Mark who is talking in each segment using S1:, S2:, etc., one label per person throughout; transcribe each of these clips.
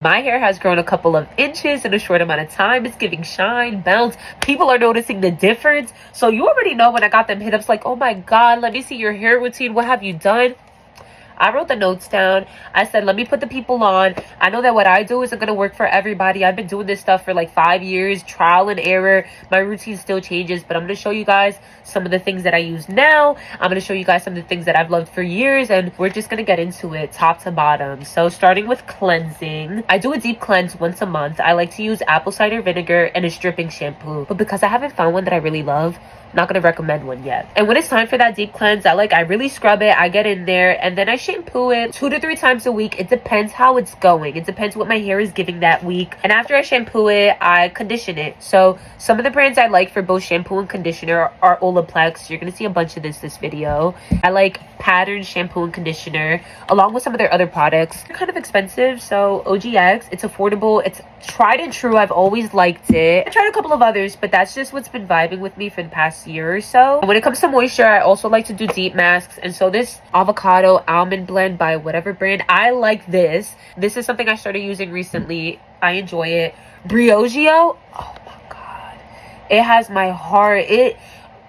S1: My hair has grown a couple of inches in a short amount of time. It's giving shine, bounce. People are noticing the difference. So you already know when I got them hit ups like, oh my God, let me see your hair routine. What have you done? I wrote the notes down. I said, let me put the people on. I know that what I do isn't going to work for everybody. I've been doing this stuff for like 5 years, trial and error. My routine still changes, but I'm going to show you guys some of the things that I use now. I'm going to show you guys some of the things that I've loved for years, and we're just going to get into it top to bottom. So starting with cleansing, I do a deep cleanse once a month. I like to use apple cider vinegar and a stripping shampoo, but because I haven't found one that I really love, I'm not gonna recommend one yet. And when it's time for that deep cleanse, I really scrub it. I get in there and then I shampoo it 2 to 3 times a week. It depends how it's going. It depends what my hair is giving that week. And after I shampoo it, I condition it. So some of the brands I like for both shampoo and conditioner are Olaplex. You're gonna see a bunch of this video. I like Pattern shampoo and conditioner along with some of their other products. They're kind of expensive, so OGX, it's affordable, it's tried and true. I've always liked it. I tried a couple of others, but that's just what's been vibing with me for the past year or so. And when it comes to moisture, I also like to do deep masks, and so this avocado almond blend by whatever brand, I like this. This is something I started using recently. I enjoy it. Briogeo, oh my God, it has my heart.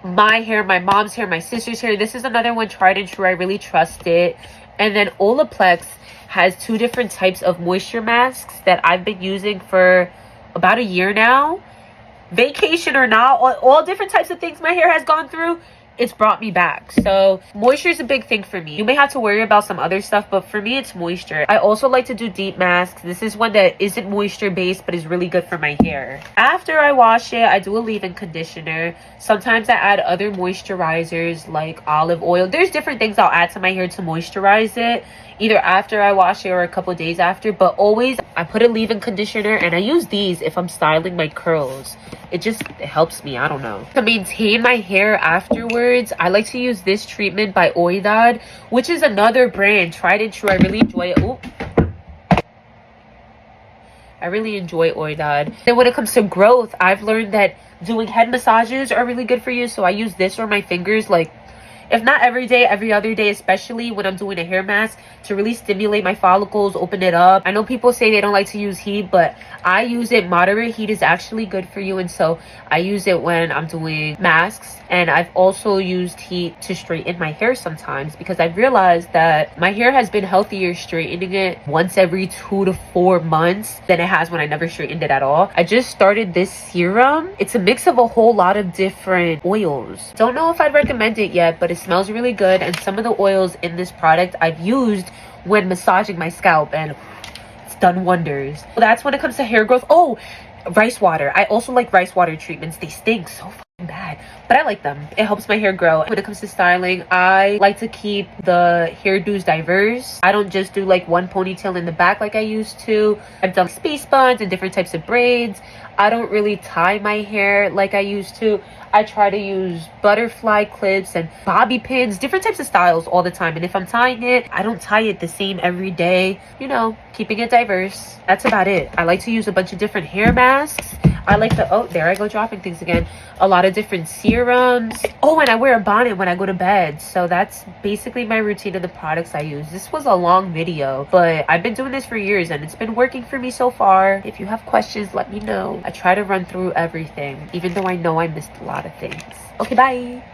S1: My hair, my mom's hair, my sister's hair. This is another one tried and true. I really trust it. And then Olaplex has 2 different types of moisture masks that I've been using for about a year now. Vacation or not, all different types of things my hair has gone through, it's brought me back. So moisture is a big thing for me. You may have to worry about some other stuff, but for me it's moisture. I also like to do deep masks. This is one that isn't moisture based but is really good for my hair. After I wash it, I do a leave-in conditioner. Sometimes I add other moisturizers like olive oil. There's different things I'll add to my hair to moisturize it, either after I wash it or a couple days after, but always I put a leave-in conditioner, and I use these if I'm styling my curls. It helps me, I don't know. To maintain my hair afterwards, I like to use this treatment by Oidad, which is another brand, tried and true. I really enjoy it. Ooh. I really enjoy Oidad. Then when it comes to growth, I've learned that doing head massages are really good for you. So I use this or my fingers, like, if not every day, every other day, especially when I'm doing a hair mask, to really stimulate my follicles, open it up. I know people say they don't like to use heat, but I use it. Moderate heat is actually good for you, and so I use it when I'm doing masks. And I've also used heat to straighten my hair sometimes, because I've realized that my hair has been healthier straightening it once every 2 to 4 months than it has when I never straightened it at all. I just started this serum. It's a mix of a whole lot of different oils. Don't know if I'd recommend it yet, but it smells really good, and some of the oils in this product I've used when massaging my scalp, and it's done wonders. So that's when it comes to hair growth. Oh, rice water. I also like rice water treatments. They stink so fucking bad, but I like them. It helps my hair grow. When it comes to styling, I like to keep the hairdos diverse. I don't just do like one ponytail in the back like I used to. I've done space buns and different types of braids. I don't really tie my hair like I used to. I try to use butterfly clips and bobby pins, different types of styles all the time. And if I'm tying it, I don't tie it the same every day. You know, keeping it diverse. That's about it. I like to use a bunch of different hair masks. I like to, oh, there I go dropping things again. A lot of different serums. Oh, and I wear a bonnet when I go to bed. So that's basically my routine of the products I use. This was a long video, but I've been doing this for years and it's been working for me so far. If you have questions, let me know. I try to run through everything, even though I know I missed a lot of things. Okay, bye.